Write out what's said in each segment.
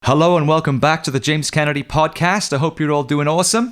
Hello and welcome back to the James Kennedy podcast. I hope you're all doing awesome.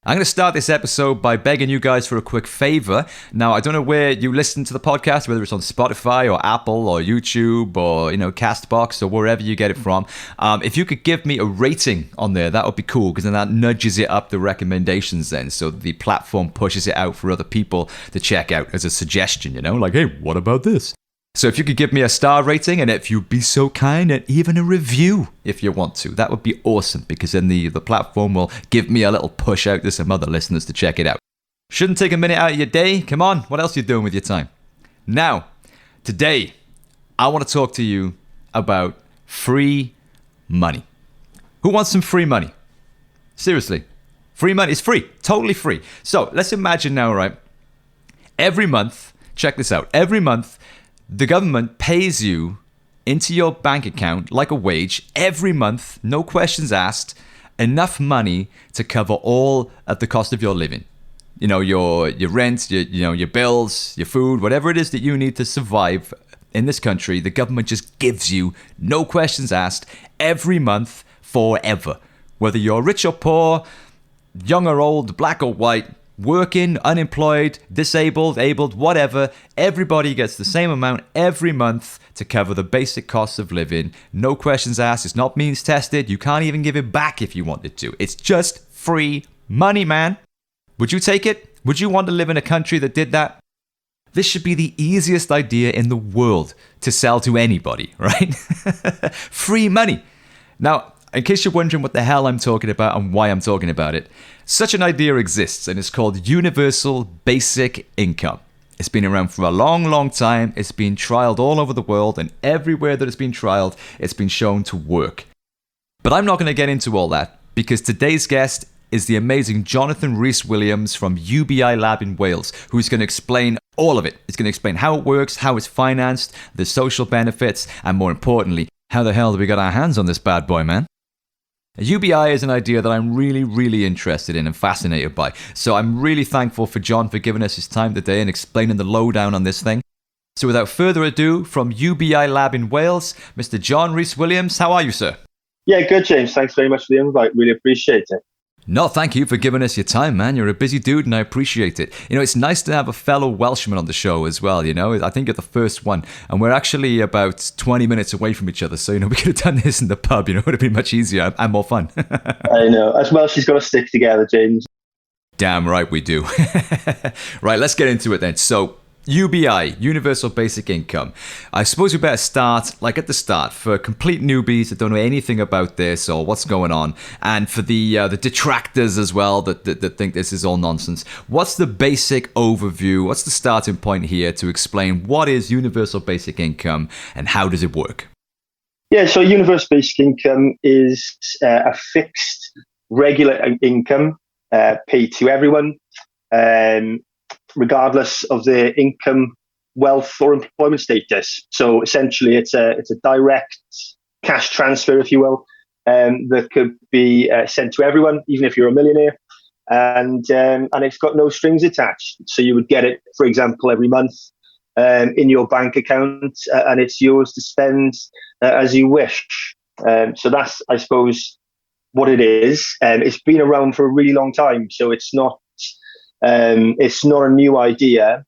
I'm going to start this episode by begging you guys for a quick favor. Now, I don't know where you listen to the podcast, whether it's on Spotify or Apple or YouTube or, Castbox or wherever you get it from. If you could give me a rating on there, that would be cool, because then that nudges it up the recommendations then. So the platform pushes it out for other people to check out as a suggestion, like, hey, what about this? So if you could give me a star rating, and if you'd be so kind, and even a review if you want to, that would be awesome, because then the platform will give me a little push out to some other listeners to check it out. Shouldn't take a minute out of your day. Come on, what else are you doing with your time? Now, today, I want to talk to you about free money. Who wants some free money? Seriously, free money is free, totally free. So let's imagine now, right? Every month, check this out, every month, the government pays you into your bank account like a wage every month, no questions asked, enough money to cover all of the cost of your living. Your rent, your bills, your food, whatever it is that you need to survive in this country, the government just gives you, no questions asked, every month forever. Whether you're rich or poor, young or old, black or white, working, unemployed, disabled, abled, whatever, everybody gets the same amount every month to cover the basic costs of living. No questions asked. It's not means tested. You can't even give it back if you wanted to. It's just free money, man. Would you take it? Would you want to live in a country that did that? This should be the easiest idea in the world to sell to anybody, right? Free money. Now, in case you're wondering what the hell I'm talking about and why I'm talking about it, such an idea exists, and it's called Universal Basic Income. It's been around for a long, long time. It's been trialed all over the world, and everywhere that it's been trialed, it's been shown to work. But I'm not going to get into all that, because today's guest is the amazing Jonathan Rhys Williams from UBI Lab in Wales, who's going to explain all of it. He's going to explain how it works, how it's financed, the social benefits, and more importantly, how the hell do we got our hands on this bad boy, man? UBI is an idea that I'm really, really interested in and fascinated by. So I'm really thankful for John for giving us his time today and explaining the lowdown on this thing. So without further ado, from UBI Lab in Wales, Mr. John Rhys Williams, how are you, sir? Yeah, good, James. Thanks very much for the invite. Really appreciate it. No, thank you for giving us your time, man. You're a busy dude and I appreciate it. It's nice to have a fellow Welshman on the show as well, I think you're the first one. And we're actually about 20 minutes away from each other. So, we could have done this in the pub, it would have been much easier and more fun. I know. As well, she's got to stick together, James. Damn right we do. Right, let's get into it then. So, UBI, Universal Basic Income. I suppose we better start, at the start, for complete newbies that don't know anything about this or what's going on, and for the detractors as well that think this is all nonsense. What's the basic overview? What's the starting point here to explain what is Universal Basic Income and how does it work? Yeah, so Universal Basic Income is a fixed, regular income paid to everyone, regardless of their income, wealth, or employment status. So essentially, it's a direct cash transfer, if you will, that could be sent to everyone, even if you're a millionaire, and it's got no strings attached. So you would get it, for example, every month in your bank account, and it's yours to spend as you wish. So that's, I suppose, what it is. It's been around for a really long time, so it's not a new idea.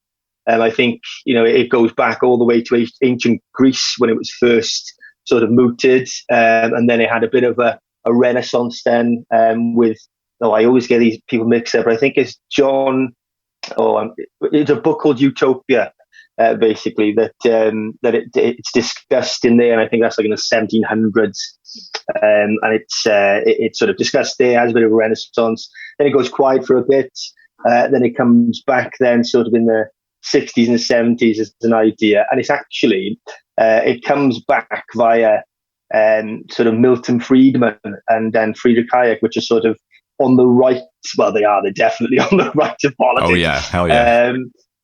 I think, it goes back all the way to ancient Greece when it was first sort of mooted. And then it had a bit of a renaissance then I always get these people mixed up. I think it's it's a book called Utopia, basically, it's discussed in there. And I think that's in the 1700s. And it's sort of discussed there, has a bit of a renaissance. Then it goes quiet for a bit. Then it comes back then sort of in the 60s and 70s as an idea. And it's actually, it comes back via sort of Milton Friedman and then Friedrich Hayek, which are sort of on the right. Well, they're definitely on the right of politics. Oh, yeah. Hell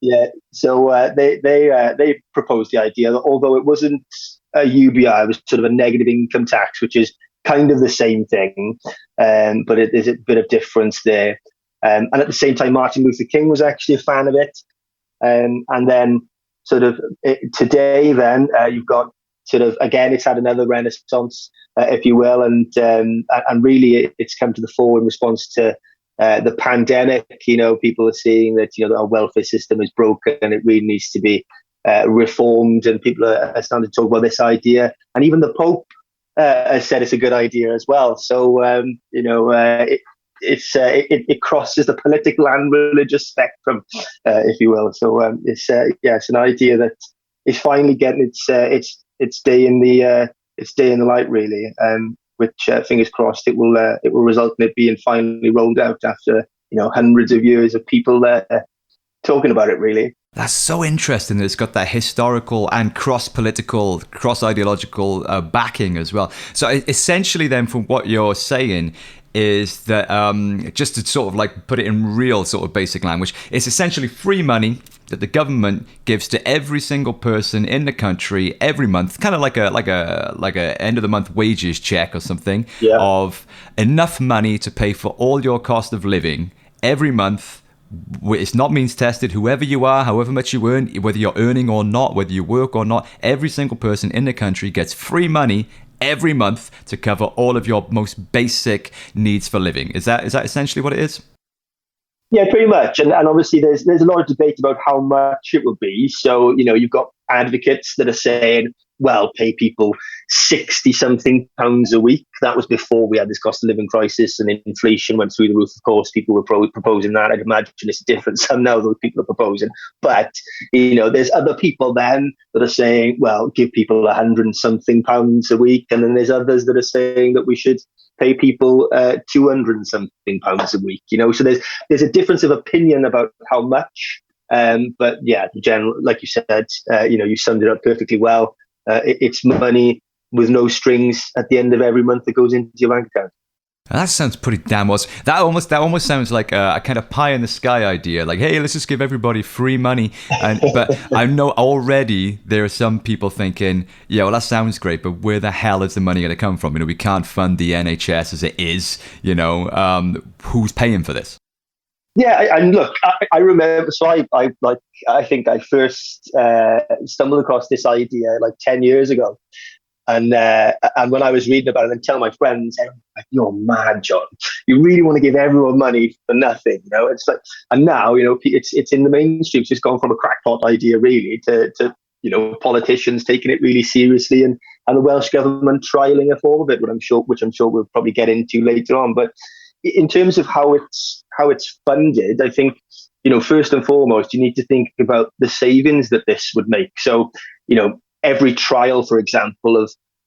yeah. So they proposed the idea that although it wasn't a UBI, it was sort of a negative income tax, which is kind of the same thing, but there's a bit of difference there. And at the same time, Martin Luther King was actually a fan of it. And then sort of today, then you've got sort of, again, it's had another renaissance, if you will, and really it's come to the fore in response to the pandemic. People are seeing that our welfare system is broken and it really needs to be reformed, and people are starting to talk about this idea, and even the Pope has said it's a good idea as well. So it crosses the political and religious spectrum, if you will. So it's an idea that is finally getting its day in the light, really. Which fingers crossed it will result in it being finally rolled out after hundreds of years of people talking about it, really. That's so interesting that it's got that historical and cross-political, cross-ideological backing as well. So essentially then, from what you're saying, is that just to sort of like put it in real sort of basic language, it's essentially free money that the government gives to every single person in the country every month, kind of like a end of the month wages check or something, of enough money to pay for all your cost of living every month. It's not means tested. Whoever you are, however much you earn, whether you're earning or not, whether you work or not, every single person in the country gets free money every month to cover all of your most basic needs for living. Is that essentially what it is? Yeah, pretty much. And obviously there's a lot of debate about how much it will be. So, you've got advocates that are saying, well, pay people 60-something pounds a week. That was before we had this cost of living crisis and inflation went through the roof. Of course, people were proposing that. I'd imagine it's a different sum now those people are proposing. But, there's other people then that are saying, well, give people 100-something pounds a week. And then there's others that are saying that we should pay people 200-something pounds a week. So there's a difference of opinion about how much. But yeah, the general, like you said, you summed it up perfectly well. It's money with no strings at the end of every month that goes into your bank account. That sounds pretty damn awesome. That almost sounds like a kind of pie in the sky idea. Like, hey, let's just give everybody free money. But I know already there are some people thinking, yeah, well, that sounds great, but where the hell is the money going to come from? We can't fund the NHS as it is. Who's paying for this? Yeah, and look, I remember. So I think I first stumbled across this idea like 10 years ago, and when I was reading about it and telling my friends, like, "You're mad, John. You really want to give everyone money for nothing?" It's like, and now it's in the mainstream. It's just gone from a crackpot idea really to politicians taking it really seriously, and the Welsh government trialing a form of it, which I'm sure we'll probably get into later on, but. In terms of how it's funded, I think, first and foremost, you need to think about the savings that this would make. So, every trial, for example,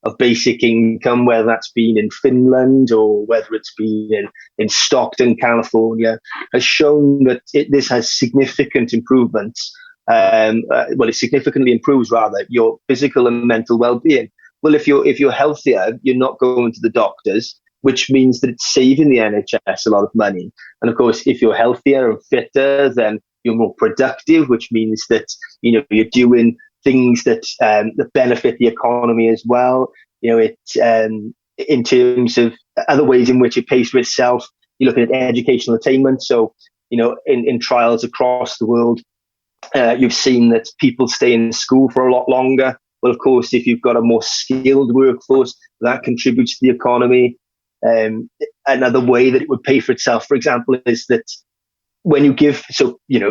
of basic income, whether that's been in Finland or whether it's been in Stockton, California, has shown that this has significant improvements. It significantly improves, rather, your physical and mental well-being. Well, if you're healthier, you're not going to the doctors, which means that it's saving the NHS a lot of money. And of course, if you're healthier and fitter, then you're more productive, which means that you're doing things that benefit the economy as well. In terms of other ways in which it pays for itself, you're looking at educational attainment. So in trials across the world, you've seen that people stay in school for a lot longer. Well, of course, if you've got a more skilled workforce, that contributes to the economy. Another way that it would pay for itself, for example, is that when you give, the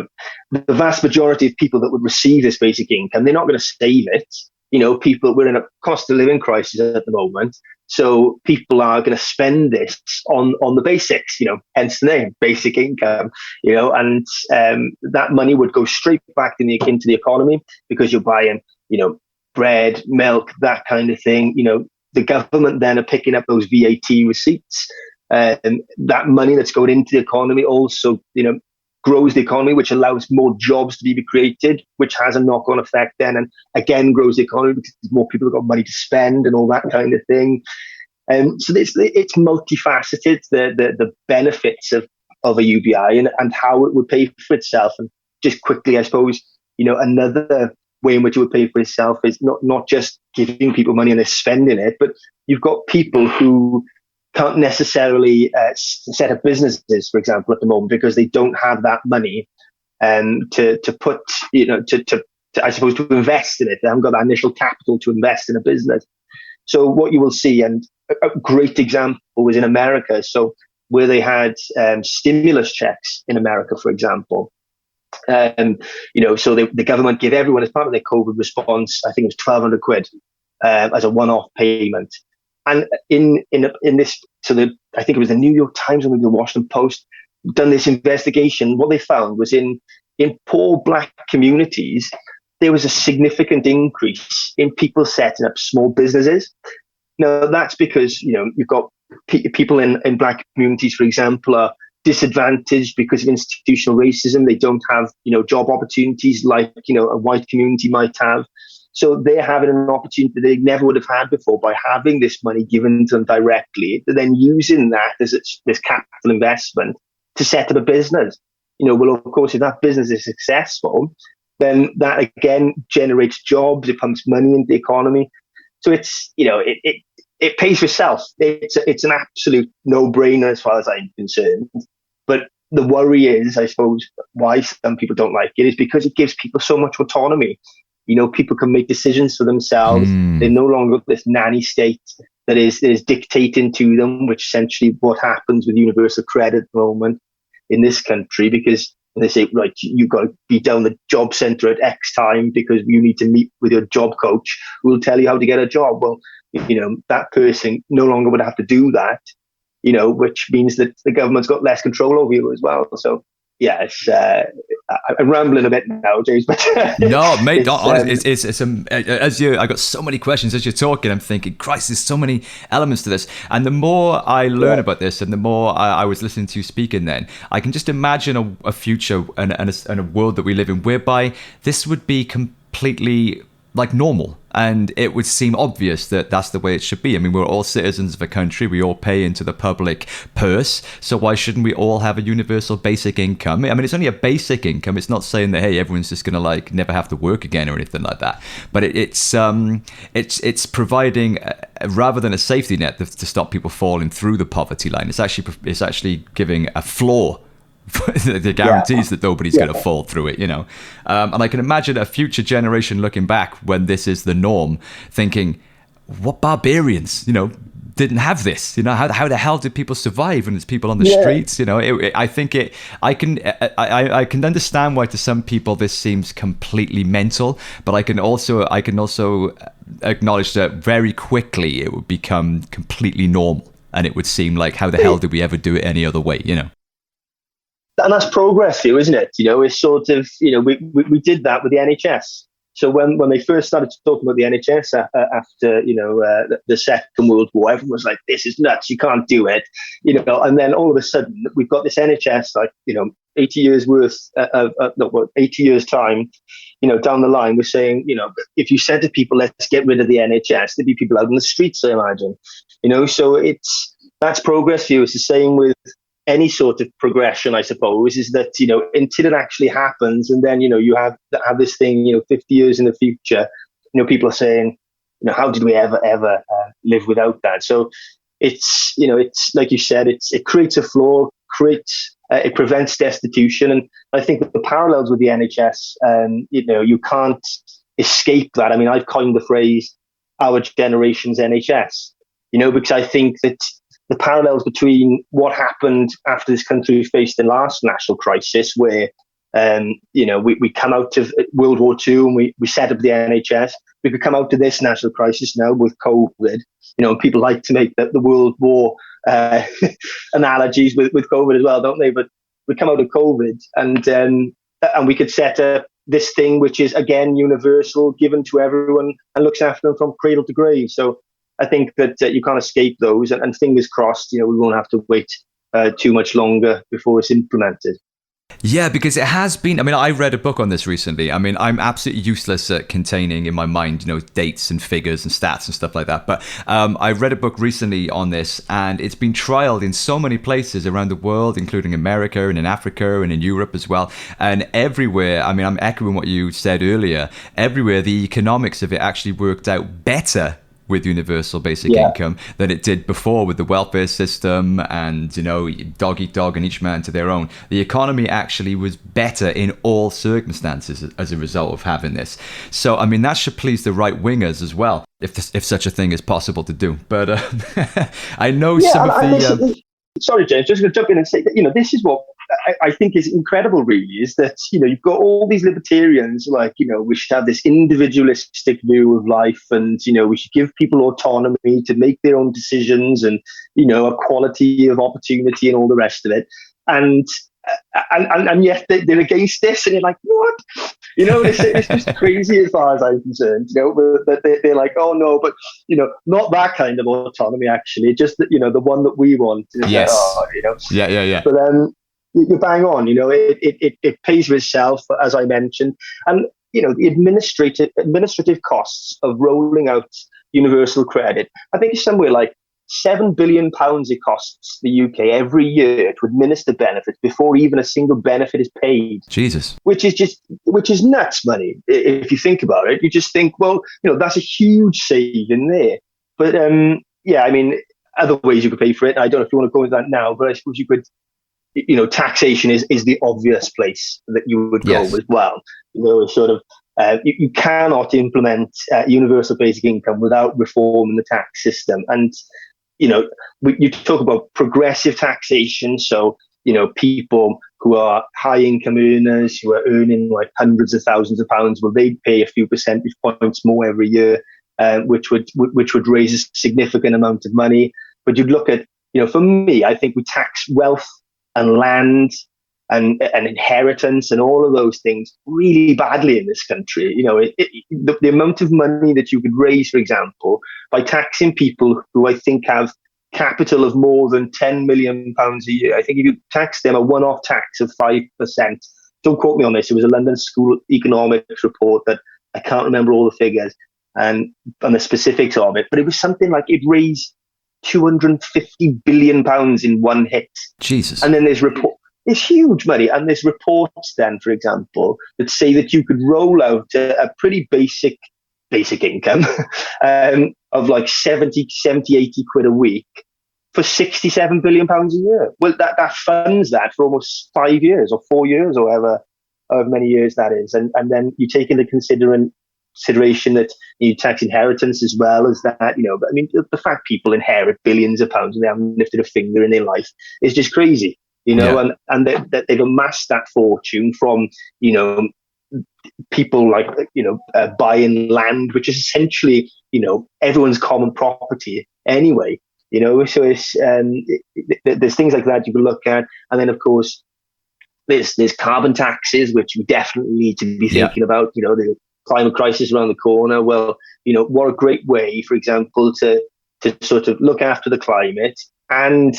vast majority of people that would receive this basic income, they're not going to save it. We're in a cost of living crisis at the moment. So people are going to spend this on the basics, hence the name, basic income, and that money would go straight back into the economy because you're buying, bread, milk, that kind of thing, The government then are picking up those VAT receipts, and that money that's going into the economy also, grows the economy, which allows more jobs to be created, which has a knock-on effect then, and again grows the economy because more people have got money to spend and all that kind of thing. So it's multifaceted, the benefits of a UBI and how it would pay for itself. And just quickly, I suppose, another way in which it would pay for itself is not just giving people money and they're spending it, but you've got people who can't necessarily set up businesses, for example, at the moment because they don't have that money to put, to I suppose, to invest in it. They haven't got that initial capital to invest in a business. So what you will see, and a great example was in America. So where they had stimulus checks in America, for example. So the government gave everyone, as part of their COVID response, I think it was 1,200 quid as a one-off payment. And in this, I think it was the New York Times or maybe the Washington Post done this investigation. What they found was in poor black communities, there was a significant increase in people setting up small businesses. Now, that's because, you've got people in black communities, for example, are disadvantaged because of institutional racism. They don't have, job opportunities like, a white community might have. So they're having an opportunity that they never would have had before by having this money given to them directly, then using that as this capital investment to set up a business. Well, of course, if that business is successful, then that again generates jobs, it pumps money into the economy. So it's, it pays for itself. It's an absolute no-brainer as far as I'm concerned. But the worry is, I suppose, why some people don't like it is because it gives people so much autonomy. People can make decisions for themselves. They're no longer this nanny state that is dictating to them, which essentially what happens with universal credit at the moment in this country, because they say, right, you've got to be down the job centre at X time because you need to meet with your job coach who will tell you how to get a job. Well, that person no longer would have to do that, which means that the government's got less control over you as well. So, yeah, I'm rambling a bit now, James. But no, mate, honestly, I got so many questions as you're talking. I'm thinking, Christ, there's so many elements to this. And the more I learn about this, and the more I was listening to you speaking, then I can just imagine a future and a world that we live in whereby this would be completely like normal, and it would seem obvious that that's the way it should be. I mean, we're all citizens of a country, we all pay into the public purse, so why shouldn't we all have a universal basic income? I mean, it's only a basic income. It's not saying that, hey, everyone's just gonna like never have to work again or anything like that, but it's providing rather than a safety net to stop people falling through the poverty line. It's actually giving a floor the guarantees that nobody's going to fall through it, and I can imagine a future generation looking back when this is the norm, thinking, what barbarians, didn't have this, how the hell did people survive when there's people on the streets? I can understand why to some people this seems completely mental, but I can also acknowledge that very quickly it would become completely normal, and it would seem like, how the hell did we ever do it any other way? And that's progress here, isn't it? It's sort of, we did that with the NHS. So when they first started talking about the NHS after, the Second World War, everyone was like, this is nuts, you can't do it. And then all of a sudden we've got this NHS, like, 80 years worth of 80 years time, down the line, we're saying, if you said to people, let's get rid of the NHS, there'd be people out in the streets, I imagine. So that's progress here. It's the same with any sort of progression, I suppose, is that, until it actually happens, and then, you have this thing, 50 years in the future, people are saying, how did we ever live without that? So it's like you said, it creates a flaw, it prevents destitution. And I think that the parallels with the NHS, you can't escape that. I mean, I've coined the phrase, our generation's NHS, because I think that the parallels between what happened after this country faced the last national crisis, where we come out of World War II and we set up the NHS. We could come out of this national crisis now with COVID. People like to make the World War analogies with COVID as well, don't they? But we come out of COVID and we could set up this thing which is again universal, given to everyone, and looks after them from cradle to grave. So I think that you can't escape those, and fingers crossed, we won't have to wait too much longer before it's implemented. Yeah, because it has been, I read a book on this recently. I'm absolutely useless at containing in my mind, dates and figures and stats and stuff like that. But I read a book recently on this, and it's been trialed in so many places around the world, including America and in Africa and in Europe as well. And everywhere, I'm echoing what you said earlier, everywhere the economics of it actually worked out better with universal basic income than it did before with the welfare system and, dog eat dog and each man to their own. The economy actually was better in all circumstances as a result of having this. So, I mean, that should please the right wingers as well, if such a thing is possible to do. But I know some of the... Sorry, James, just going to jump in and say that, this is what I think is incredible, really, is that, you've got all these libertarians like, we should have this individualistic view of life and, we should give people autonomy to make their own decisions and, equality of opportunity and all the rest of it. And yet they're against this, and you're like, what? It's just crazy as far as I'm concerned. But they're like, oh no, but not that kind of autonomy. Actually, just that the one that we want. Yes. Yeah. But you're bang on. It pays for itself, as I mentioned, and the administrative costs of rolling out universal credit. I think it's somewhere like £7 billion it costs the UK every year to administer benefits before even a single benefit is paid. Jesus. Which is nuts money. If you think about it, you just think, well, that's a huge saving there. But I mean, other ways you could pay for it. I don't know if you want to go into that now, but I suppose you could, taxation is the obvious place that you would go as well. Sort of, you cannot implement universal basic income without reforming the tax system. And you talk about progressive taxation. So, people who are high income earners who are earning like hundreds of thousands of pounds, well, they'd pay a few percentage points more every year, which would raise a significant amount of money. But you'd look at, for me, I think we tax wealth and land and inheritance and all of those things really badly in this country. The amount of money that you could raise, for example, by taxing people who I think have capital of more than £10 million a year. I think if you tax them a one-off tax of 5%, don't quote me on this, it was a London School economics report that I can't remember all the figures and the specifics of it, but it was something like it raised £250 billion in one hit. Jesus. And then there's report. It's huge money. And there's reports then, for example, that say that you could roll out a pretty basic income of like 80 quid a week for £67 billion a year. Well, that funds that for almost 5 years or 4 years or however many years that is. And then you take into consideration that you tax inheritance as well as that, but I mean, the fact people inherit billions of pounds and they haven't lifted a finger in their life is just crazy. And they've amassed that fortune from, people like, buying land, which is essentially, everyone's common property anyway, so it's, there's things like that you can look at. And then, of course, there's carbon taxes, which we definitely need to be thinking about, the climate crisis around the corner. Well, what a great way, for example, to sort of look after the climate and,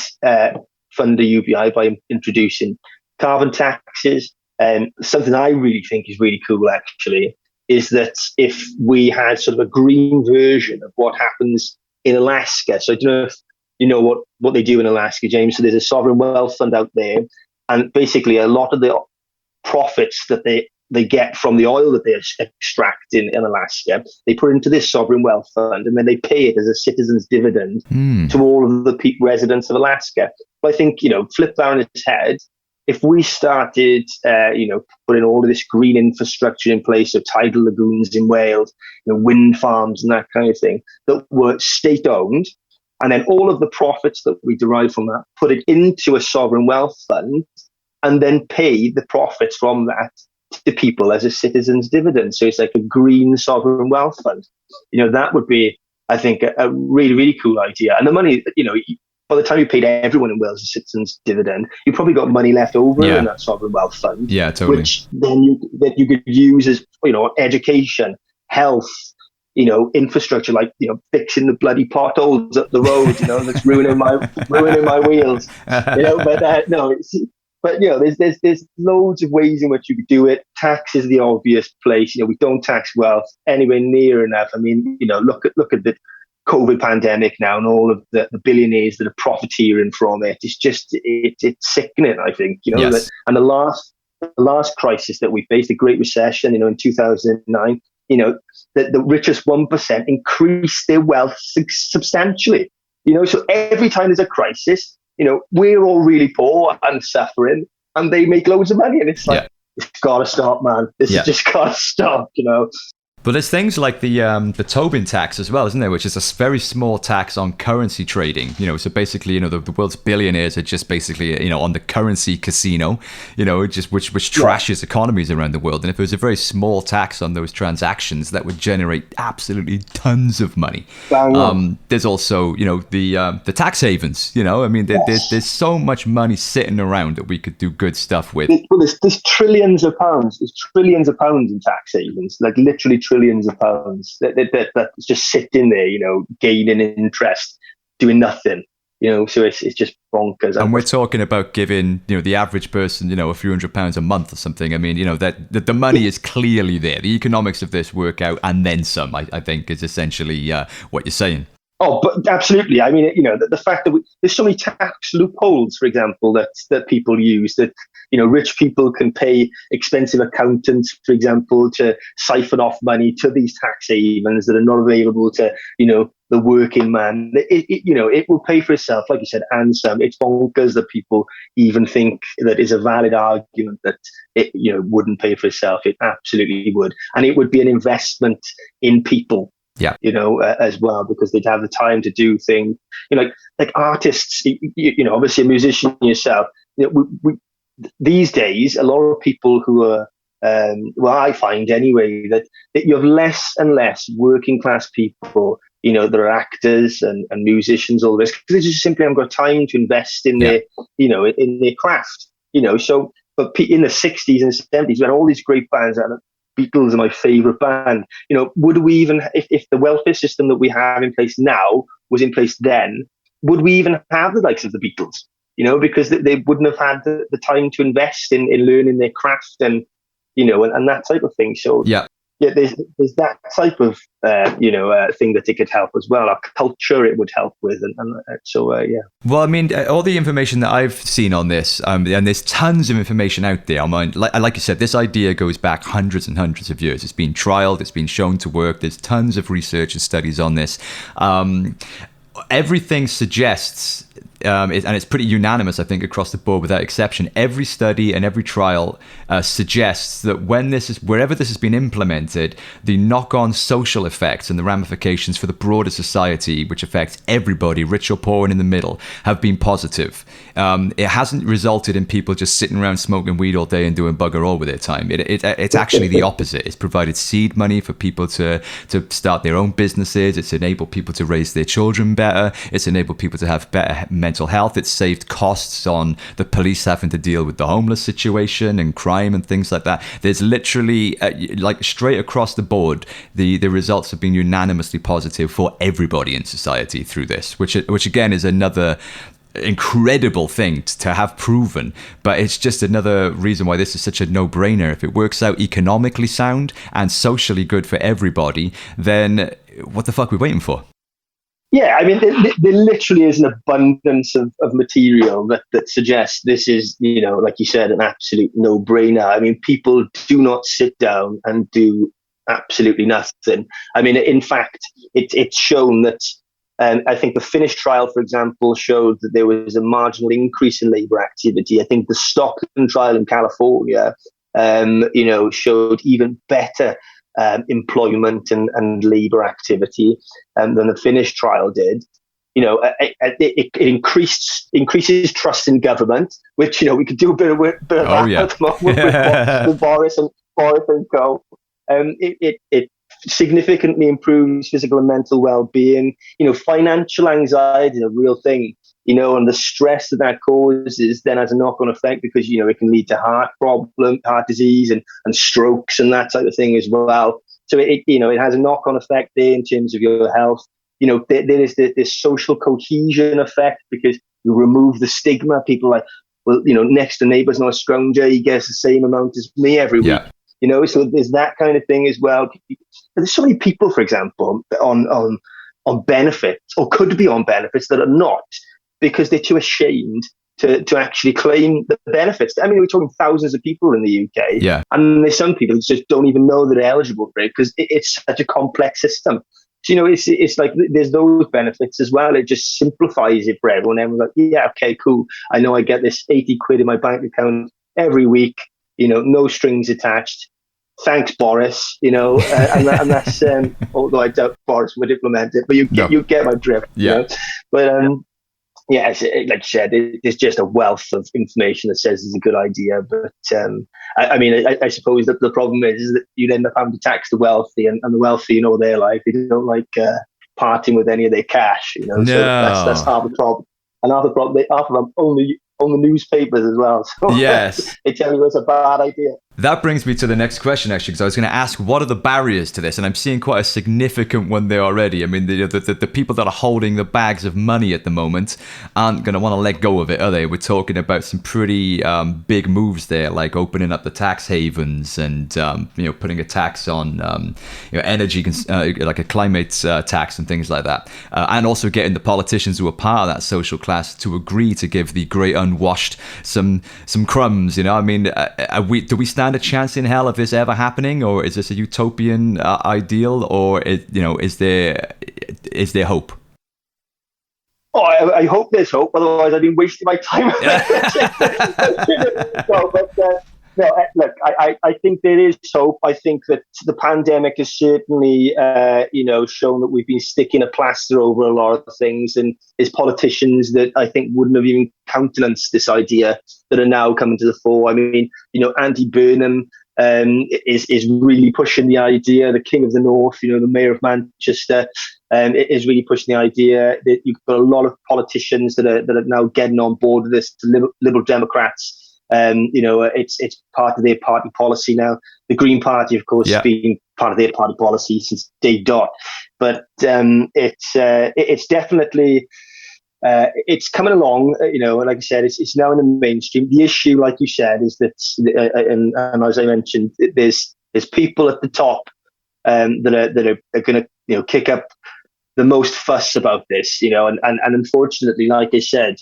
fund the UBI by introducing carbon taxes. Something I really think is really cool, actually, is that if we had sort of a green version of what happens in Alaska. So I don't know if you know what they do in Alaska, James. So there's a sovereign wealth fund out there. And basically a lot of the profits that they get from the oil that they extract in Alaska, they put into this sovereign wealth fund, and then they pay it as a citizen's dividend to all of the residents of Alaska. But I think, flip that on its head, if we started, putting all of this green infrastructure in place, so tidal lagoons in Wales, wind farms and that kind of thing, that were state-owned, and then all of the profits that we derive from that, put it into a sovereign wealth fund, and then pay the profits from that to people as a citizen's dividend. So it's like a green sovereign wealth fund. That would be, I think, a really, really cool idea. And the money, by the time you paid everyone in Wales a citizen's dividend, you probably got money left over in that sovereign wealth fund. Yeah, totally. Which then you could use as, education, health, infrastructure, like, fixing the bloody potholes up the road, that's ruining my wheels. But there's loads of ways in which you could do it. Tax is the obvious place. We don't tax wealth anywhere near enough. I mean, look at the COVID pandemic now and all of the billionaires that are profiteering from it. It's just it's sickening, I think. And the last crisis that we faced, the Great Recession, in 2009, the richest 1% increase their wealth substantially. So every time there's a crisis, we're all really poor and suffering, and they make loads of money, and it's like, it's got to stop, man. This has just got to stop. But there's things like the Tobin tax as well, isn't there? Which is a very small tax on currency trading. So basically, the world's billionaires are just basically, on the currency casino, just which trashes economies around the world. And if there was a very small tax on those transactions, that would generate absolutely tons of money. There's also, the tax havens. There's so much money sitting around that we could do good stuff with. Well, there's trillions of pounds. There's trillions of pounds in tax havens, like literally trillions of pounds that's just sitting there, gaining interest, doing nothing, so it's just bonkers. And we're talking about giving, the average person, a few £100 a month or something. I mean, that the money is clearly there. The economics of this work out and then some, I think, is essentially what you're saying. Oh, but absolutely. I mean, the fact that there's so many tax loopholes, for example, that people use, that, rich people can pay expensive accountants, for example, to siphon off money to these tax havens that are not available to, the working man. It will pay for itself, like you said, and some. It's bonkers that people even think that is a valid argument that it, wouldn't pay for itself. It absolutely would. And it would be an investment in people. Yeah, as well, because they'd have the time to do things, like artists, obviously a musician yourself. These days, a lot of people who are, I find anyway, that you have less and less working class people, that are actors and musicians, all this, because they just simply haven't got time to invest in their, in their craft, So, but in the 60s and 70s, we had all these great bands out. Beatles are my favourite band. Would we even, if the welfare system that we have in place now was in place then, would we even have the likes of the Beatles? Because they wouldn't have had the time to invest in learning their craft and, and that type of thing. So there's that type of, thing that it could help as well. Our culture, it would help with. Well, I mean, all the information that I've seen on this, and there's tons of information out there. Like you said, this idea goes back hundreds and hundreds of years. It's been trialed. It's been shown to work. There's tons of research and studies on this. Everything suggests, and it's pretty unanimous, I think, across the board without exception. Every study and every trial suggests that wherever this has been implemented, the knock-on social effects and the ramifications for the broader society, which affects everybody, rich or poor and in the middle, have been positive. It hasn't resulted in people just sitting around smoking weed all day and doing bugger all with their time. It's actually the opposite. It's provided seed money for people to start their own businesses. It's enabled people to raise their children better. It's enabled people to have better mental health. It's saved costs on the police having to deal with the homeless situation and crime and things like that. There's literally, like straight across the board, the results have been unanimously positive for everybody in society through this, which again is another incredible thing to have proven, but it's just another reason why this is such a no-brainer. If it works out economically sound and socially good for everybody, then what the fuck are we waiting for? Yeah, I mean, there literally is an abundance of material that suggests this is, like you said, an absolute no-brainer. I mean, people do not sit down and do absolutely nothing. I mean, in fact, it's shown that, I think the Finnish trial, for example, showed that there was a marginal increase in labour activity. I think the Stockton trial in California, showed even better employment and labour activity than the Finnish trial did. It increases trust in government, which we could do a bit of that at the moment with Boris and co. It significantly improves physical and mental well-being. Financial anxiety is a real thing. And the stress that causes then has a knock-on effect because, it can lead to heart disease and strokes and that type of thing as well. So it has a knock-on effect there in terms of your health. There is this social cohesion effect because you remove the stigma. People are like, well, next door neighbour's not a stranger. He gets the same amount as me every week. So there's that kind of thing as well. There's so many people, for example, on benefits or could be on benefits that are not, because they're too ashamed to actually claim the benefits. I mean, we're talking thousands of people in the UK, Yeah. and there's some people who just don't even know that they're eligible for it because it's such a complex system. So, it's like there's those benefits as well. It just simplifies it for everyone. Everyone's like, yeah, okay, cool. I know I get this 80 quid in my bank account every week, no strings attached. Thanks, Boris, and that's, although I doubt Boris would implement it, but you get my drift. Yeah. But, yeah, like you said, there's just a wealth of information that says it's a good idea. But I suppose that the problem is that you'd end up having to tax the wealthy, and the wealthy, their life. They don't like parting with any of their cash. No. So that's half the problem. And half the problem, half of them only on the newspapers as well. So yes, they tell you it's a bad idea. That brings me to the next question, actually, because I was going to ask, what are the barriers to this? And I'm seeing quite a significant one there already. I mean, the people that are holding the bags of money at the moment aren't going to want to let go of it, are they? We're talking about some pretty big moves there, like opening up the tax havens and putting a tax on energy, like a climate tax and things like that, and also getting the politicians who are part of that social class to agree to give the great unwashed some crumbs. I mean, do we stand a chance in hell of this ever happening, or is this a utopian ideal, or is there hope? Oh, I hope there's hope. Otherwise, I've been wasting my time. Look, I think there is hope. I think that the pandemic has certainly, shown that we've been sticking a plaster over a lot of things, and there's politicians that I think wouldn't have even countenanced this idea that are now coming to the fore. I mean, Andy Burnham is really pushing the idea. The King of the North, the Mayor of Manchester, is really pushing the idea that you've got a lot of politicians that are now getting on board with this. Liberal Democrats. It's part of their party policy now. The Green Party, of course, has been part of their party policy since day dot. But it's definitely it's coming along. Like I said, it's now in the mainstream. The issue, like you said, is that, and as I mentioned, there's people at the top that are going to kick up the most fuss about this. And unfortunately, like I said,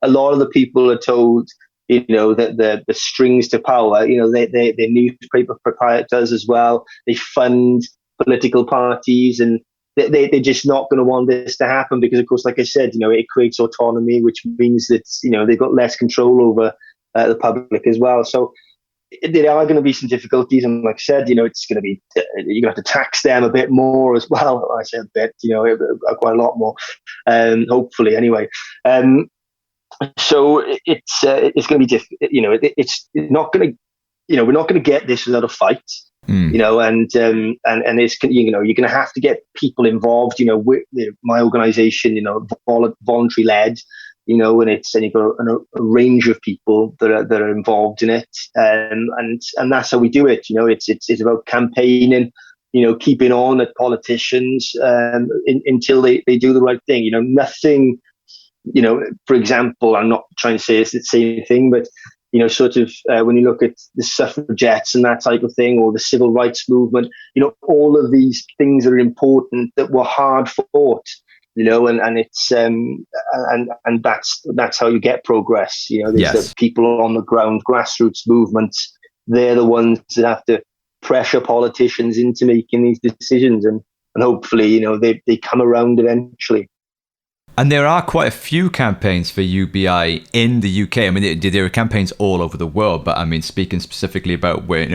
a lot of the people are told. That the strings to power, their newspaper proprietors as well. They fund political parties, and they're just not going to want this to happen because, of course, like I said, it creates autonomy, which means that, they've got less control over the public as well. So there are going to be some difficulties. And like I said, it's going to be, you're going to have to tax them a bit more as well. I said a bit, quite a lot more, hopefully anyway. So it's going to be difficult. It's not going to, we're not going to get this without a fight. And it's you're going to have to get people involved. With my organisation, voluntary led. And you've got a range of people that are involved in it, and that's how we do it. It's about campaigning. Keeping on at politicians until they do the right thing. Nothing. For example, I'm not trying to say it's the same thing, but, when you look at the suffragettes and that type of thing, or the civil rights movement, all of these things are important that were hard fought, and it's, and that's how you get progress. There's the people on the ground, grassroots movements. They're the ones that have to pressure politicians into making these decisions, and hopefully, they come around eventually. And there are quite a few campaigns for UBI in the UK. I mean, there are campaigns all over the world, but I mean, speaking specifically about where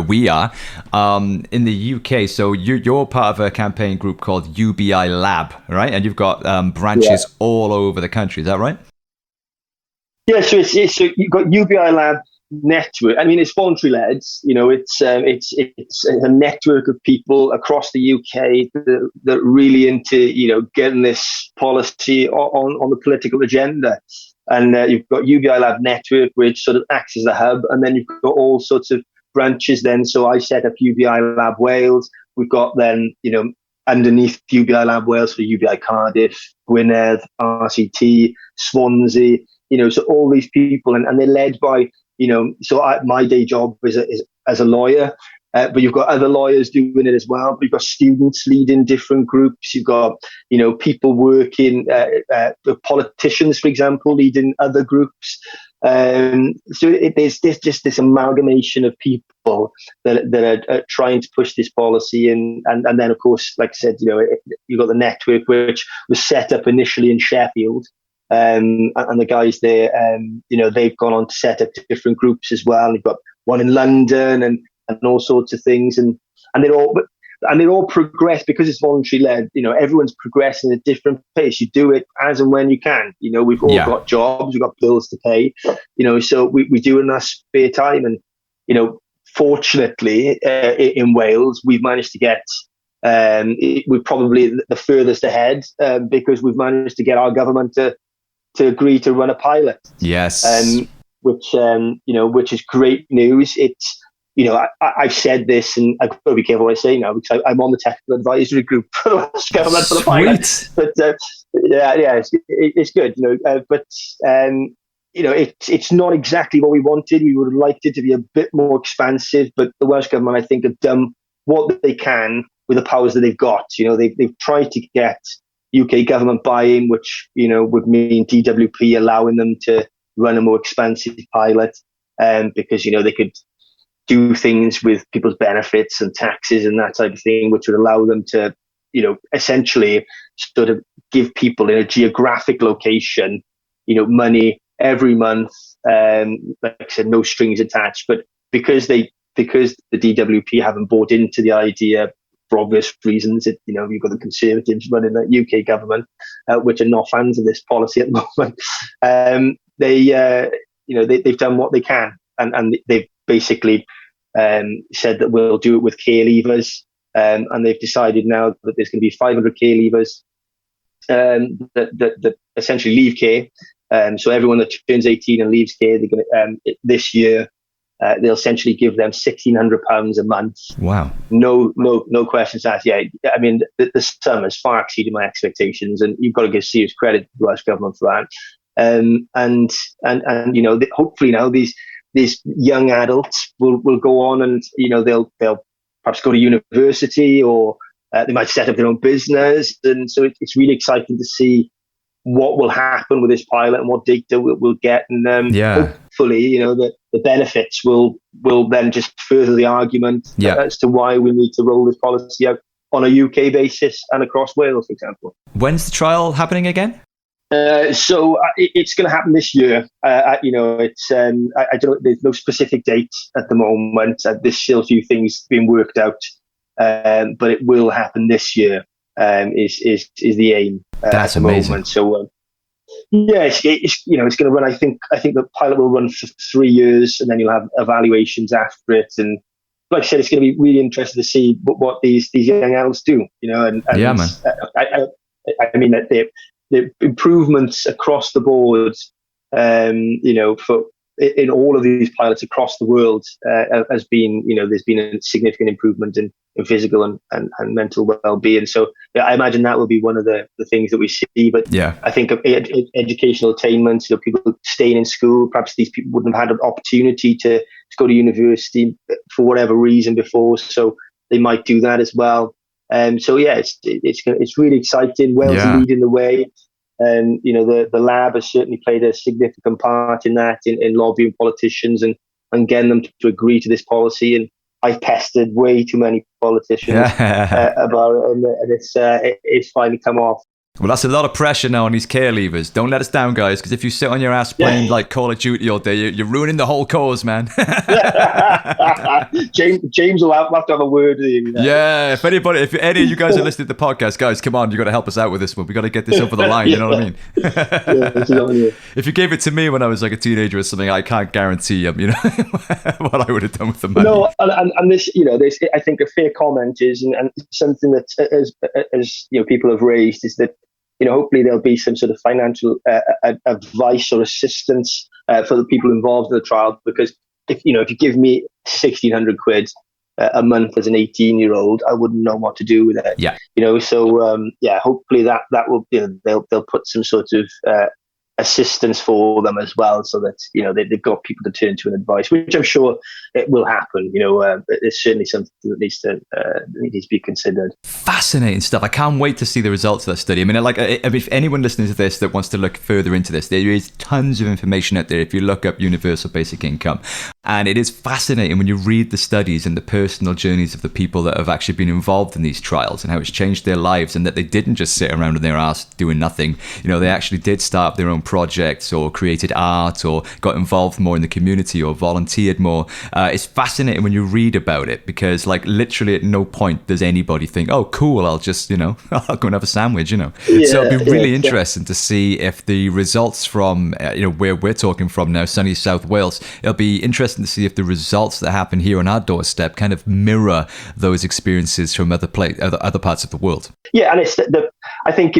we are in the UK. So you're part of a campaign group called UBI Lab, right? And you've got branches all over the country. Is that right? Yeah. So you've got UBI Lab network. I mean, it's voluntary led. It's a network of people across the UK that really into getting this policy on the political agenda. And you've got UBI Lab network, which sort of acts as a hub, and then you've got all sorts of branches. Then, so I set up UBI Lab Wales. We've got then underneath UBI Lab Wales for UBI Cardiff, Gwynedd, RCT, Swansea. So all these people, and they're led by. So my day job is as a lawyer, But you've got other lawyers doing it as well. But you've got students leading different groups. You've got, people working, politicians, for example, leading other groups. So there's just this amalgamation of people that are trying to push this policy. And then, of course, like I said, you've got the network, which was set up initially in Sheffield. And the guys there, they've gone on to set up different groups as well. You've got one in London and all sorts of things, and they're all progress because it's voluntary led. Everyone's progressing at a different pace. You do it as and when you can. We've all got jobs, we've got bills to pay. So we do it in our spare time, and fortunately, in Wales, we've managed to get. We're probably the furthest ahead because we've managed to get our government to agree to run a pilot. Yes. Which is great news. It's. I've said this, and I've got to be careful what I say now because I'm on the technical advisory group for the Welsh government for the pilot. But it's good. It's not exactly what we wanted. We would have liked it to be a bit more expansive, but the Welsh government, I think, have done what they can with the powers that they've got. They've tried to get UK government buy-in, which would mean DWP allowing them to run a more expansive pilot, because they could do things with people's benefits and taxes and that type of thing, which would allow them to, essentially sort of give people in a geographic location, money every month. Like I said, no strings attached. But because the DWP haven't bought into the idea for obvious reasons, you've got the Conservatives running the UK government, which are not fans of this policy at the moment. They've done what they can, and they've basically said that we'll do it with care leavers, and they've decided now that there's going to be 500 care leavers that essentially leave care. So everyone that turns 18 and leaves care, they're going to this year they'll essentially give them £1,600 a month. Wow! No questions asked. Yeah, I mean the sum has far exceeded my expectations, and you've got to give serious credit to the Welsh government for that. And hopefully now these young adults will go on and they'll perhaps go to university, or they might set up their own business, and so it's really exciting to see what will happen with this pilot and what data we'll get, and hopefully the benefits will then just further the argument as to why we need to roll this policy out on a UK basis and across Wales, for example. When's the trial happening again? So it's going to happen this year. It's I don't. There's no specific date at the moment. There's still a few things being worked out, but it will happen this year. Is the aim? That's at the amazing. Moment. So it's going to run. I think the pilot will run for 3 years, and then you'll have evaluations after it. And like I said, it's going to be really interesting to see what these young adults do. And yeah, man. I mean that the improvements across the board, for in all of these pilots across the world has been, there's been a significant improvement in physical and mental well-being. So I imagine that will be one of the things that we see. But I think educational attainment, people staying in school, perhaps these people wouldn't have had an opportunity to go to university for whatever reason before, so they might do that as well. It's really exciting. Wales is leading the way, and the lab has certainly played a significant part in that, in lobbying politicians and getting them to agree to this policy. And I've pestered way too many politicians about it, and it's finally come off. Well, that's a lot of pressure now on these care leavers. Don't let us down, guys, because if you sit on your ass playing like Call of Duty all day, you're ruining the whole cause, man. James will have to have a word with you. Yeah, if any of you guys are listening to the podcast, guys, come on, you got to help us out with this one. We got to get this over the line. You know what I mean? If you gave it to me when I was like a teenager or something, I can't guarantee what I would have done with the money. No, and this, I think a fair comment is, and something that as people have raised, is that hopefully there'll be some sort of financial advice or assistance for the people involved in the trial, because if you give me £1,600 a month as an 18-year-old, I wouldn't know what to do with it. So hopefully that will they'll put some sort of assistance for them as well, so that they've got people to turn to and advice, which I'm sure it will happen. It's certainly something that needs to be considered. Fascinating stuff. I can't wait to see the results of that study. I mean, if anyone listening to this that wants to look further into this, there is tons of information out there if you look up universal basic income. And it is fascinating when you read the studies and the personal journeys of the people that have actually been involved in these trials and how it's changed their lives, and that they didn't just sit around on their arse doing nothing. They actually did start up their own projects or created art or got involved more in the community or volunteered more. It's fascinating when you read about it, because literally at no point does anybody think, oh, cool, I'll just, I'll go and have a sandwich, So it'd be really interesting to see if the results from, where we're talking from now, sunny South Wales, it'll be interesting to see if the results that happen here on our doorstep kind of mirror those experiences from other parts of the world. Yeah, and it's I think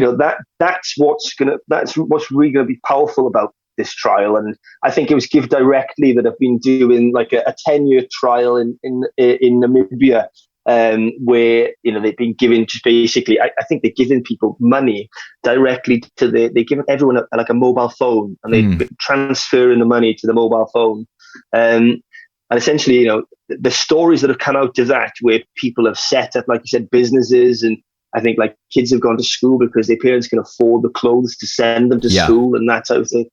that's what's really going to be powerful about this trial. And I think it was Give Directly that have been doing like a 10-year trial in Namibia, where they've been giving, just basically, I think they're giving people money directly to they're giving everyone a mobile phone, and they're transferring the money to the mobile phone. And essentially, the stories that have come out of that, where people have set up, like you said, businesses, and I think kids have gone to school because their parents can afford the clothes to send them to school and that type of thing.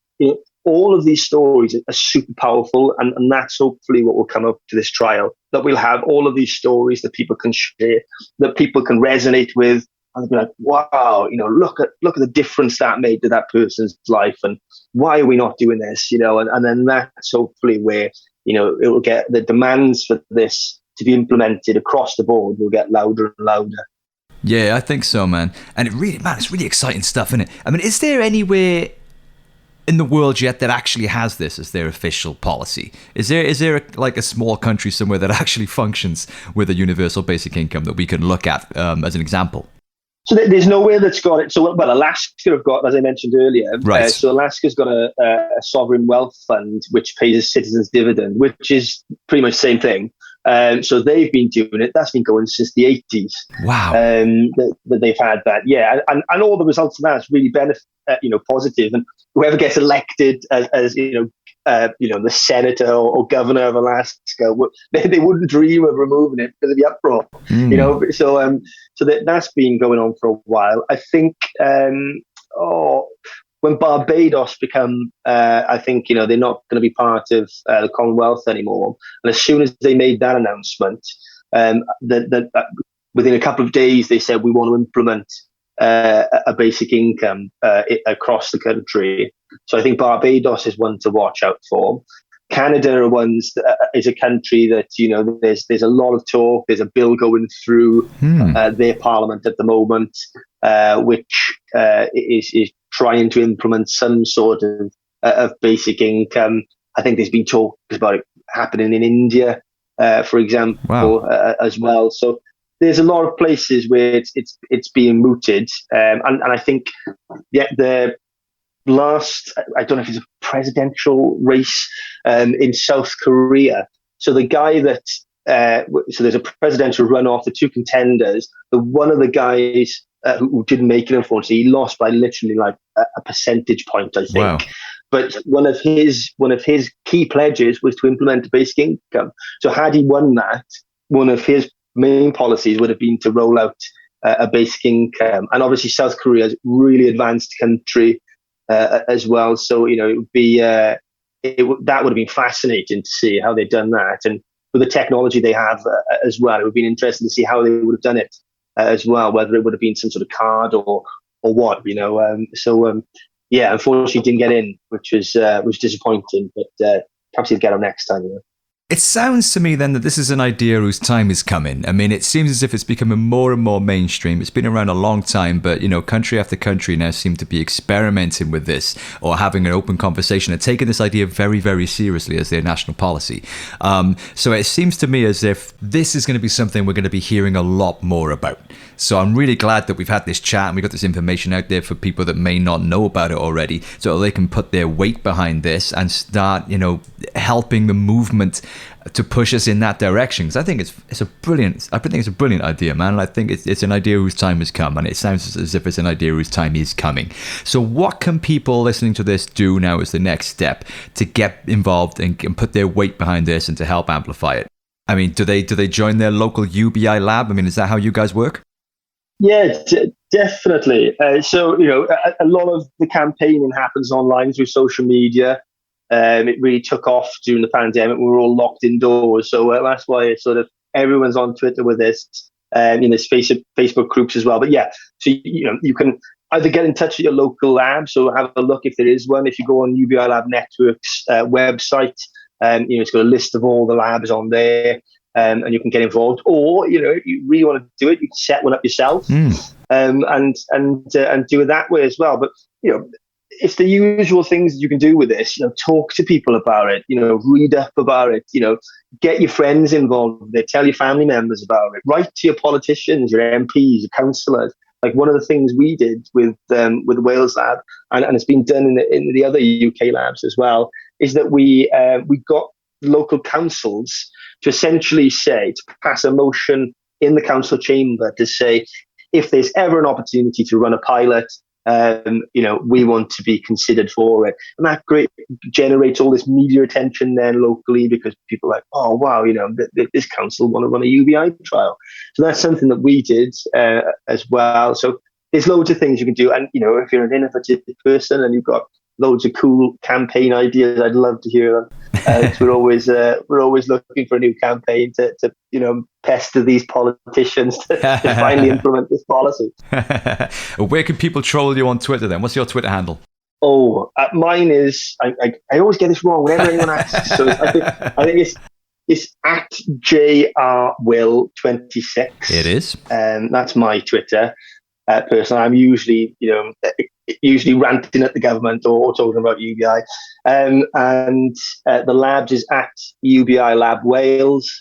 All of these stories are super powerful, and that's hopefully what will come up to this trial, that we'll have all of these stories that people can share, that people can resonate with, and they'll be like, wow, look at the difference that made to that person's life, and why are we not doing this, and then that's hopefully where, it will get the demands for this to be implemented across the board will get louder and louder. Yeah, I think so, man. And it's really exciting stuff, isn't it? I mean, is there anywhere in the world yet that actually has this as their official policy? Is there a small country somewhere that actually functions with a universal basic income that we can look at as an example? So there's nowhere that's got it. So, Alaska have got, as I mentioned earlier, right. So Alaska's got a sovereign wealth fund which pays a citizens dividend, which is pretty much the same thing. So they've been doing it. That's been going since the 80s. Wow. That they've had that. Yeah, and all the results of that is really positive. And whoever gets elected as the senator or governor of Alaska, they wouldn't dream of removing it because of the uproar. So that's been going on for a while. I think when Barbados become, I think, they're not going to be part of the Commonwealth anymore. And as soon as they made that announcement, within a couple of days, they said, we want to implement a basic income across the country. So I think Barbados is one to watch out for. Canada is a country that, there's a lot of talk. There's a bill going through their parliament at the moment, which is trying to implement some sort of basic income. I think there's been talk about it happening in India, for example, as well. So there's a lot of places where it's being mooted, and I think the last, I don't know if it's a presidential race in South Korea. So the guy that so there's a presidential runoff, the two contenders. One of the guys who didn't make it, unfortunately, he lost by literally a percentage point, I think. Wow. But one of his key pledges was to implement a basic income. So had he won that, one of his main policies would have been to roll out a basic income. And obviously South Korea is a really advanced country as well. So, it would be that would have been fascinating to see how they've done that. And with the technology they have as well, it would be interesting to see how they would have done it as well, whether it would have been some sort of card or what, unfortunately didn't get in, which was disappointing, but perhaps he'll get on next time. It sounds to me then that this is an idea whose time is coming. I mean, it seems as if it's becoming more and more mainstream. It's been around a long time, but, country after country now seem to be experimenting with this or having an open conversation and taking this idea very, very seriously as their national policy. So it seems to me as if this is going to be something we're going to be hearing a lot more about. So I'm really glad that we've had this chat and we got this information out there for people that may not know about it already, so they can put their weight behind this and start, helping the movement to push us in that direction. Because I think it's a brilliant idea, man. And I think it's an idea whose time has come, and it sounds as if it's an idea whose time is coming. So what can people listening to this do now as the next step to get involved and put their weight behind this and to help amplify it? I mean, do they join their local UBI lab? I mean, is that how you guys work? Yeah, definitely. So, a lot of the campaigning happens online through social media. It really took off during the pandemic. We were all locked indoors. So that's why it's sort of everyone's on Twitter with this, there's Facebook groups as well. But yeah, so, you can either get in touch with your local lab. So have a look if there is one. If you go on UBI Lab Network's website, it's got a list of all the labs on there. And you can get involved, or if you really want to do it, you can set one up yourself, and do it that way as well. But it's the usual things you can do with this. Talk to people about it. Read up about it. Get your friends involved with it. Tell your family members about it. Write to your politicians, your MPs, your councillors. Like one of the things we did with the Wales lab, and it's been done in the other UK labs as well, is that we got local councils to essentially to pass a motion in the council chamber to say, if there's ever an opportunity to run a pilot, we want to be considered for it. And that generates all this media attention then locally, because people are like, oh, wow, this council want to run a UBI trial. So that's something that we did as well. So there's loads of things you can do. And, if you're an innovative person and you've got loads of cool campaign ideas, I'd love to hear them. We're always looking for a new campaign to pester these politicians to finally implement this policy. Where can people troll you on Twitter then? What's your Twitter handle? Oh, mine is, I always get this wrong whenever anyone asks. So I think it's at JRWill26. It is. That's my Twitter. Personally, I'm usually ranting at the government or talking about UBI. And the labs is at UBI Lab Wales.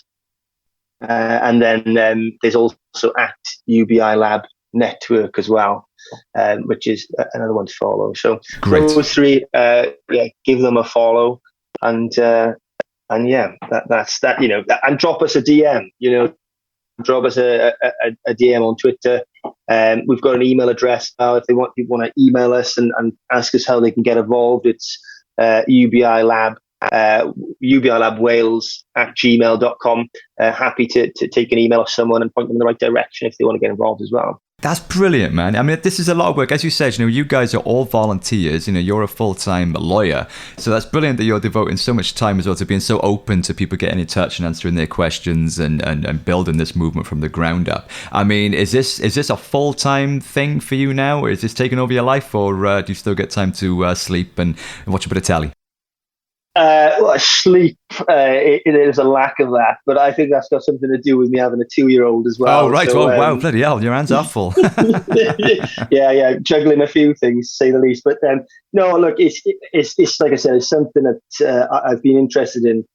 And then there's also at UBI Lab Network as well, which is another one to follow. So great. Those three, give them a follow. And yeah, that's that, and drop us a DM, drop us a DM on Twitter. We've got an email address now. If people want to email us and ask us how they can get involved, it's UBI Lab Wales at gmail.com. Happy to take an email of someone and point them in the right direction if they want to get involved as well. That's brilliant, man. I mean, this is a lot of work. As you said, you guys are all volunteers. You're a full-time lawyer. So that's brilliant that you're devoting so much time as well to being so open to people getting in touch and answering their questions and building this movement from the ground up. I mean, is this a full-time thing for you now, or is this taking over your life, or do you still get time to sleep and watch a bit of telly? Sleep, there's a lack of that, but I think that's got something to do with me having a 2-year-old as well. Oh, right. So, wow, bloody hell, your hands are full. yeah, juggling a few things, to say the least. But no, look, it's like I said, it's something that I've been interested in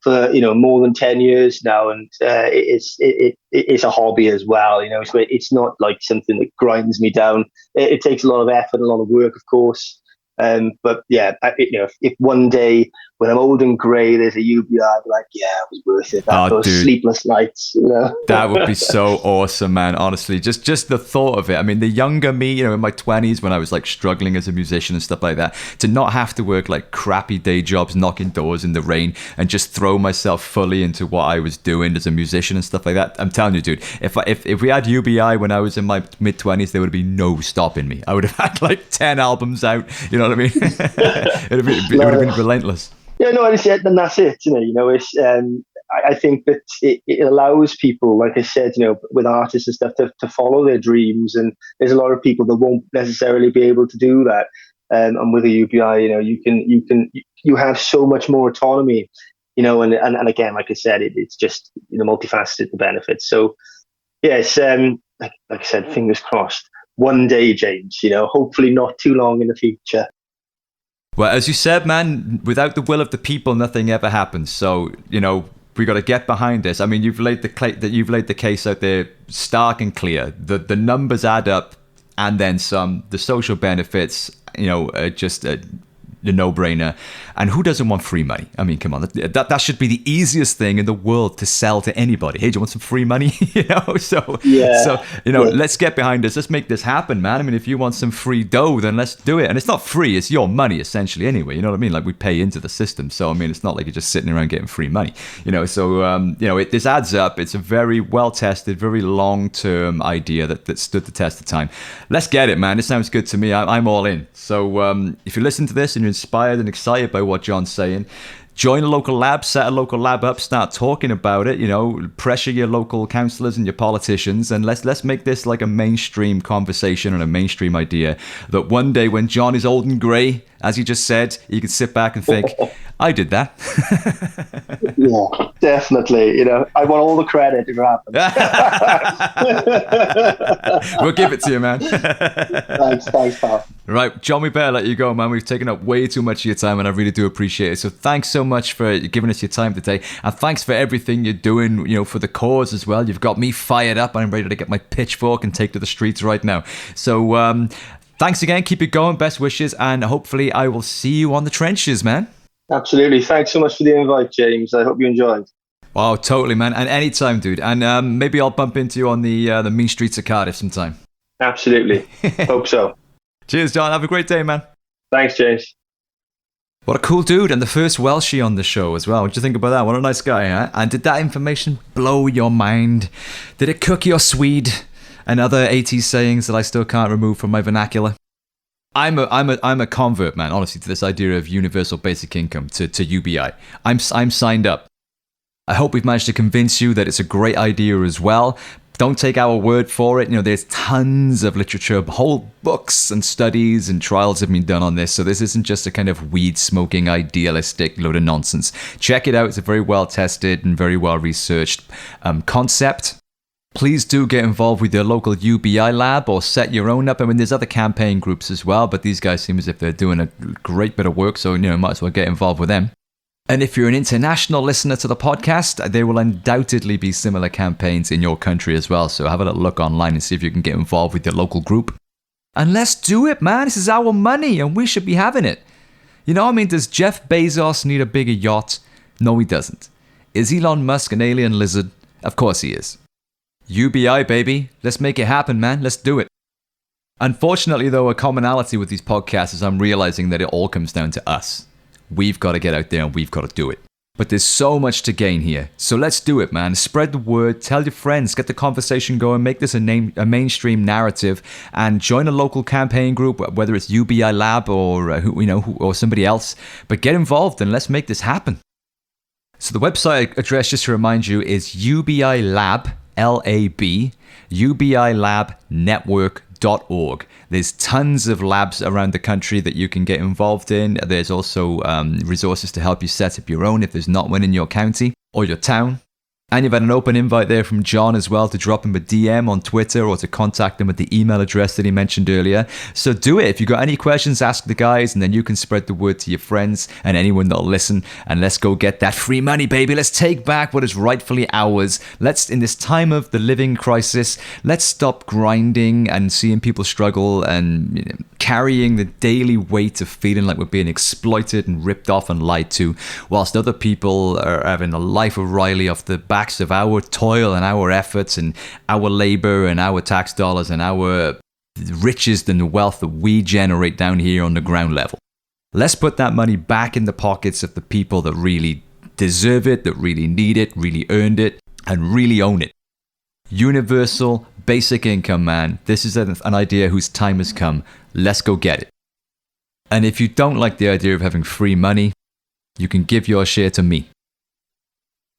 for more than 10 years now, and it's a hobby as well. So it's not like something that grinds me down. It takes a lot of effort, a lot of work, of course. But yeah, if one day when I'm old and grey, there's a UBI, I'd be like, yeah, it was worth it. Those sleepless nights, That would be so awesome, man. Honestly, just the thought of it. I mean, the younger me, in my 20s, when I was like struggling as a musician and stuff like that, to not have to work like crappy day jobs, knocking doors in the rain, and just throw myself fully into what I was doing as a musician and stuff like that. I'm telling you, dude, if we had UBI when I was in my mid-20s, there would be no stopping me. I would have had like 10 albums out. You know what I mean? it would have been relentless. Yeah, no, and that's it. It's I think that it allows people, like I said, with artists and stuff, to follow their dreams. And there's a lot of people that won't necessarily be able to do that. And with a UBI, you have so much more autonomy, and again, like I said, it's just multifaceted, the benefits. So yes, like I said, fingers crossed. One day, James, hopefully not too long in the future. Well, as you said, man, without the will of the people, nothing ever happens. So, we got to get behind this. I mean, you've laid the case out there stark and clear. The numbers add up, and then some. The social benefits, a no-brainer. And who doesn't want free money? I mean, come on, that should be the easiest thing in the world to sell to anybody. Hey, do you want some free money? So let's get behind this. Let's make this happen, man. I mean, if you want some free dough, then let's do it. And it's not free; it's your money essentially, anyway. You know what I mean? Like we pay into the system, so I mean, it's not like you're just sitting around getting free money. So this adds up. It's a very well-tested, very long-term idea that stood the test of time. Let's get it, man. This sounds good to me. I'm all in. So if you listen to this and you're inspired and excited by what John's saying, join a local lab, set a local lab up, start talking about it, pressure your local councillors and your politicians, and let's make this like a mainstream conversation and a mainstream idea that one day when John is old and grey, as you just said, you can sit back and think, I did that. Yeah, definitely. I want all the credit if it happens. We'll give it to you, man. Thanks, pal. Right, John, we better let you go, man. We've taken up way too much of your time, and I really do appreciate it. So thanks so much for giving us your time today, and thanks for everything you're doing, for the cause as well. You've got me fired up. I'm ready to get my pitchfork and take to the streets right now. So thanks again. Keep it going. Best wishes, and hopefully I will see you on the trenches, man. Absolutely. Thanks so much for the invite, James. I hope you enjoyed. Oh, totally, man. And anytime, dude. And maybe I'll bump into you on the mean streets of Cardiff sometime. Absolutely. Hope so. Cheers, John. Have a great day, man. Thanks, James. What a cool dude. And the first Welshie on the show as well. What do you think about that? What a nice guy, huh? And did that information blow your mind? Did it cook your swede? And other 80s sayings that I still can't remove from my vernacular? I'm a convert, man, honestly, to this idea of universal basic income, to UBI. I'm signed up. I hope we've managed to convince you that it's a great idea as well. Don't take our word for it. There's tons of literature, whole books and studies and trials have been done on this. So this isn't just a kind of weed-smoking, idealistic load of nonsense. Check it out. It's a very well-tested and very well-researched concept. Please do get involved with your local UBI lab or set your own up. I mean, there's other campaign groups as well, but these guys seem as if they're doing a great bit of work, so, might as well get involved with them. And if you're an international listener to the podcast, there will undoubtedly be similar campaigns in your country as well. So have a little look online and see if you can get involved with your local group. And let's do it, man. This is our money and we should be having it. Does Jeff Bezos need a bigger yacht? No, he doesn't. Is Elon Musk an alien lizard? Of course he is. UBI, baby. Let's make it happen, man. Let's do it. Unfortunately, though, a commonality with these podcasts is I'm realizing that it all comes down to us. We've got to get out there and we've got to do it. But there's so much to gain here. So let's do it, man. Spread the word. Tell your friends. Get the conversation going. Make this a mainstream narrative. And join a local campaign group, whether it's UBI Lab or or somebody else. But get involved and let's make this happen. So the website address, just to remind you, is UBI Lab, L-A-B, UBILabNetwork.org. There's tons of labs around the country that you can get involved in. There's also resources to help you set up your own if there's not one in your county or your town. And you've had an open invite there from John as well to drop him a DM on Twitter or to contact him at the email address that he mentioned earlier. So do it. If you've got any questions, ask the guys, and then you can spread the word to your friends and anyone that'll listen. And let's go get that free money, baby. Let's take back what is rightfully ours. Let's, in this time of the living crisis, let's stop grinding and seeing people struggle and carrying the daily weight of feeling like we're being exploited and ripped off and lied to, whilst other people are having a life of Riley off the backs of our toil and our efforts and our labor and our tax dollars and our riches and the wealth that we generate down here on the ground level. Let's put that money back in the pockets of the people that really deserve it, that really need it, really earned it, and really own it. Universal basic income, man. This is an idea whose time has come. Let's go get it. And if you don't like the idea of having free money, you can give your share to me.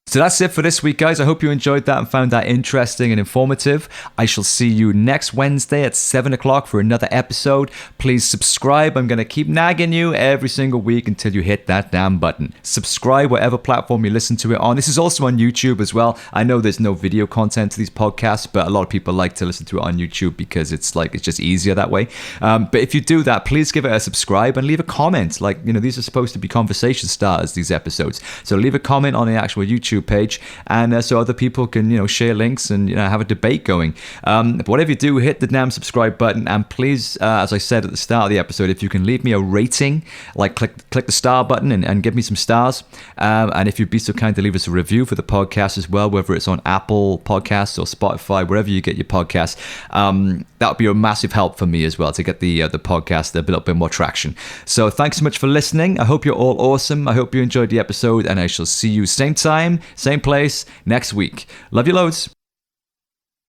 So that's it for this week, guys. I hope you enjoyed that and found that interesting and informative. I shall see you next Wednesday at 7 o'clock for another episode. Please subscribe. I'm going to keep nagging you every single week until you hit that damn button. Subscribe whatever platform you listen to it on. This is also on YouTube as well. I know there's no video content to these podcasts, but a lot of people like to listen to it on YouTube because it's just easier that way. But if you do that, please give it a subscribe and leave a comment. These are supposed to be conversation starters, these episodes. So leave a comment on the actual YouTube YouTube page, and so other people can, share links and have a debate going. But whatever you do, hit the damn subscribe button, and please, as I said at the start of the episode, if you can leave me a rating, like click the star button and give me some stars, and if you'd be so kind to leave us a review for the podcast as well, whether it's on Apple Podcasts or Spotify, wherever you get your podcasts, that would be a massive help for me as well to get the podcast a little bit more traction. So thanks so much for listening. I hope you're all awesome. I hope you enjoyed the episode, and I shall see you same time, same place next week. Love you loads.